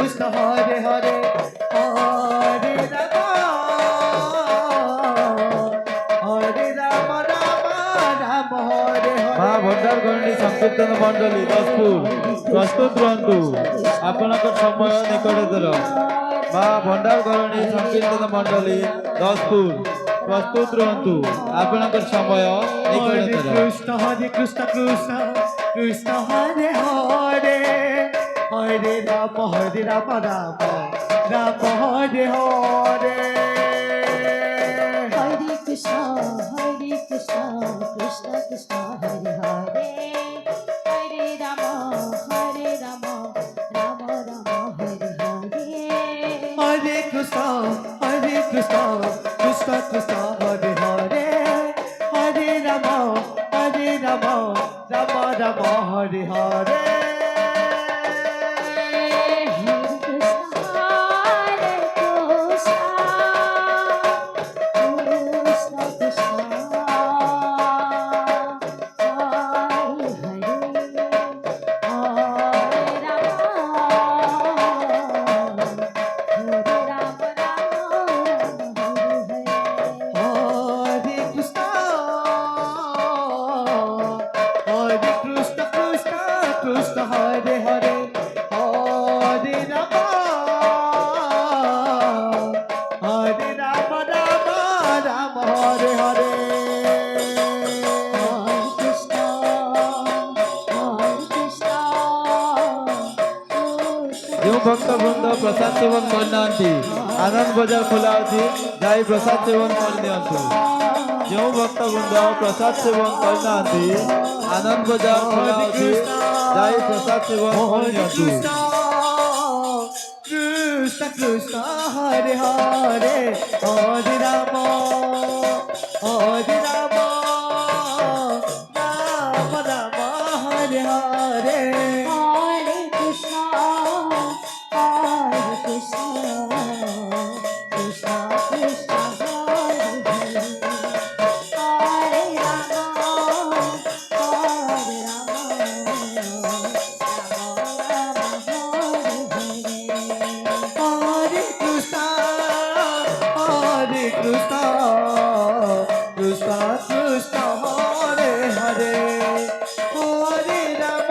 কৃষ্ণ হরে হরে হরে রাম রাম হরে হরে। মা ভণ্ডার গণনী সংকীর্তন মণ্ডলী দশপুর প্রস্তুত রহতু আপনার সময় নিকটতর। মা ভণ্ডার গণনী সংকীর্তন মণ্ডলী দশপুর প্রস্তুত রহতু আপনার সময় নিকটতর। হরে কৃষ্ণ কৃষ্ণ কৃষ্ণ হরে হরে হরে রাম রাম রাম হরে হরে। হরে কৃষ্ণ কৃষ্ণ কৃষ্ণ হরে হরে হরে রাম রাম রাম হরে হরে। হরে কৃষ্ণ কৃষ্ণ কৃষ্ণ হরে হরে হরে রাম রাম রাম হরে হরে। কৃষ্ণ হরে হরে হরে রাম রাম রাম হরে হরে। ଯେଉଁ ଭକ୍ତବୃନ୍ଦ ପ୍ରସାଦ ସେବନ କରିନାହାନ୍ତି ଆନନ୍ଦ ବଜାର ଖୋଲା ଅଛି, ଯାଇ ପ୍ରସାଦ ସେବନ କରିନିଅନ୍ତୁ। ଯେଉଁ ଭକ୍ତବୃନ୍ଦ ପ୍ରସାଦ ସେବନ କରିନାହାନ୍ତି ଆନନ୍ଦ ବଜାର ଖୋଲା ଅଛି, ଯାଇ ପ୍ରସାଦ ସେବନ କରିନିଅନ୍ତୁ। কৃষ্ণ কৃষ্ণ হরে হরে হরে রাম রাম রাম হরে হরে। হরে কৃষ্ণ কৃষ্ণ কৃষ্ণ হরে হরে হরে রাম হরে রাম রাম হরে হরে। হরে কৃষ্ণ কৃষ্ণ কৃষ্ণ হরে হরে হরে রাম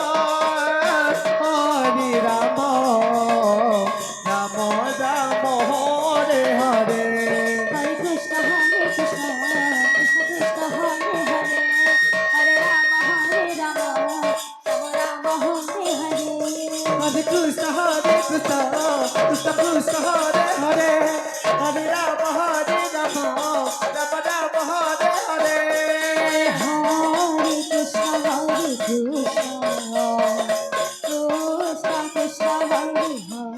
রাম রাম হরে হরে। হরে কৃষ্ণ কৃষ্ণ কৃষ্ণ হরে হরে হরে রাম রাম রাম হরে হরে। হরে কৃষ্ণ কৃষ্ণ কৃষ্ণ হরে হরে হরে রাম রাম রাম হরে হরে। হরে কৃষ্ণ কৃষ্ণ কৃষ্ণ হরে হরে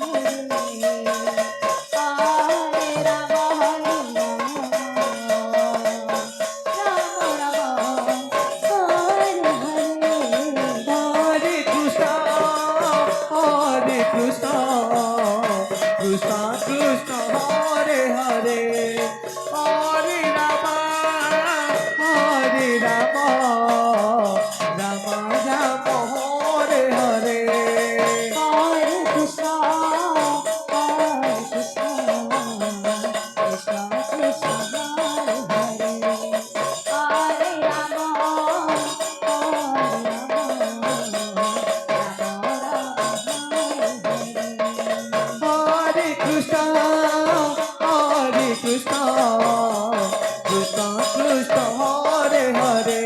হরে রাম রাম রাম হরে হরে। হরে কৃষ্ণ কৃষ্ণ কৃষ্ণ হরে হরে হরে রাম রাম রাম হরে হরে। হরে কৃষ্ণ কৃষ্ণ কৃষ্ণ কৃষ্ণ হরে হরে হরে রাম হরে কৃষ্ণ কৃষ্ণ কৃষ্ণ হরে হরে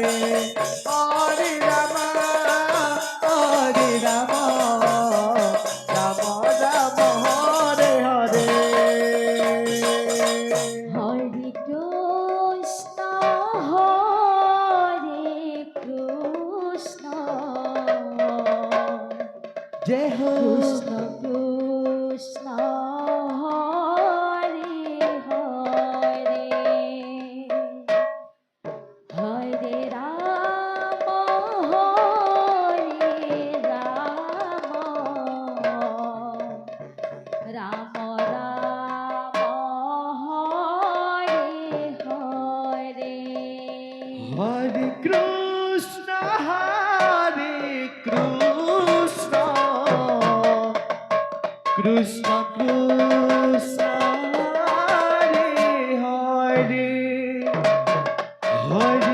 হরে রাম রাম রাম হরে হরে। হরে কৃষ্ণ জয় হো কৃষ্ণ কৃষ্ণ হরে হরে হরে রাম রাম রাম হরে হরে। হরে কৃষ্ণ কৃষ্ণ কৃষ্ণ কৃষ্ণ হরে হরে হরে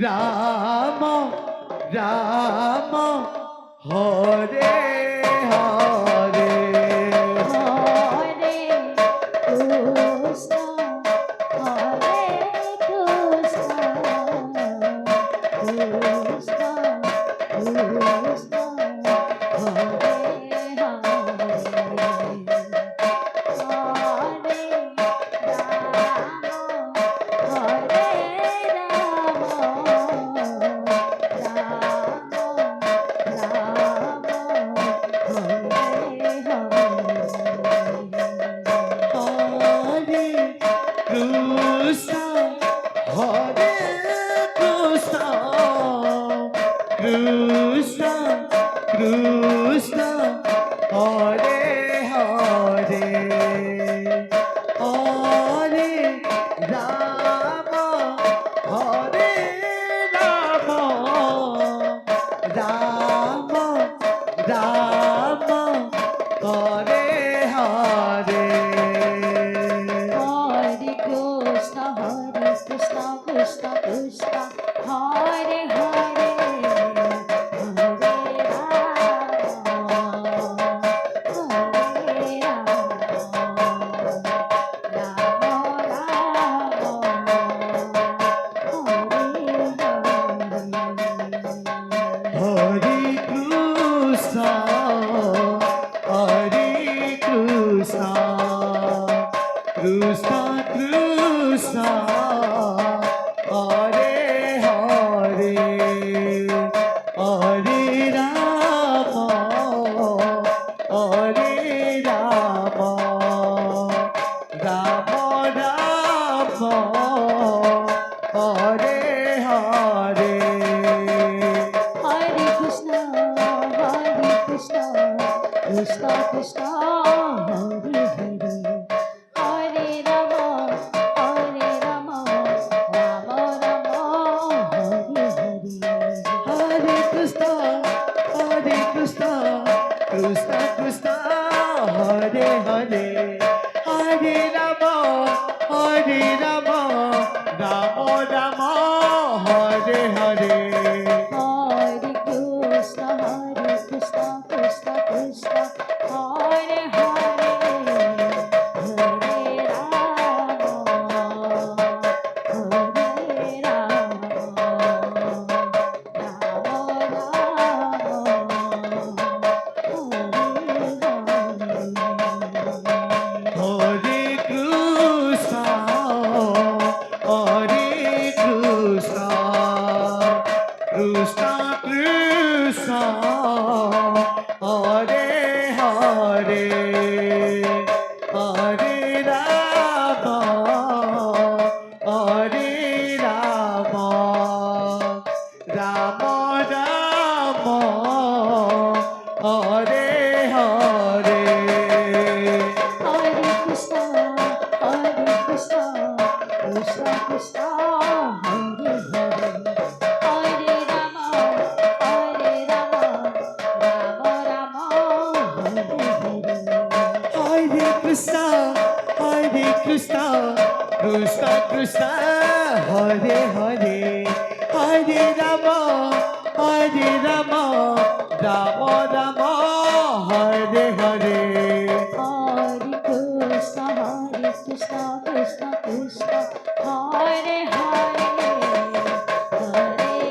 রাম রাম রাম হরে হরে হরে কৃষ্ণ হরে কৃষ্ণ কৃষ্ণ কৃষ্ণ হরে হরে হরে রাম হরে Ram Ram Ram Hare Hare Hare Krishna, Krishna Krishna, Hare Hare, Hare Rama, Rama Rama, Hare Hare. Hare Krishna, Krishna Krishna, Hare Hare, Hare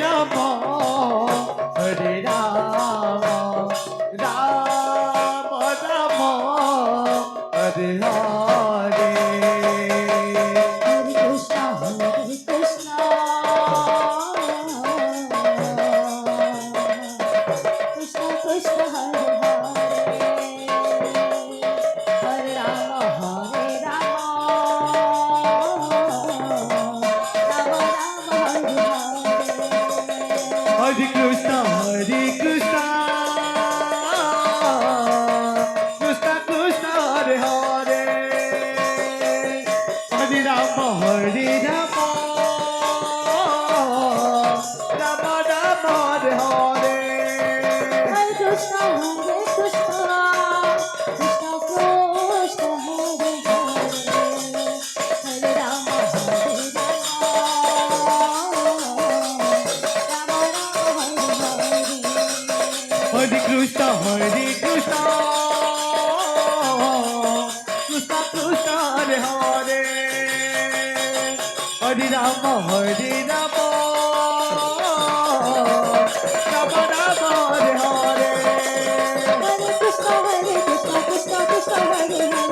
Rama, Rama Rama, Hare Hare. Hare Krishna, Krishna Krishna, Hare Hare, Hare Rama, Hare Hare Rama, Hare Rama, Rama Rama, Hare Hare. Hare Krishna, Krishna Krishna, Hare Hare.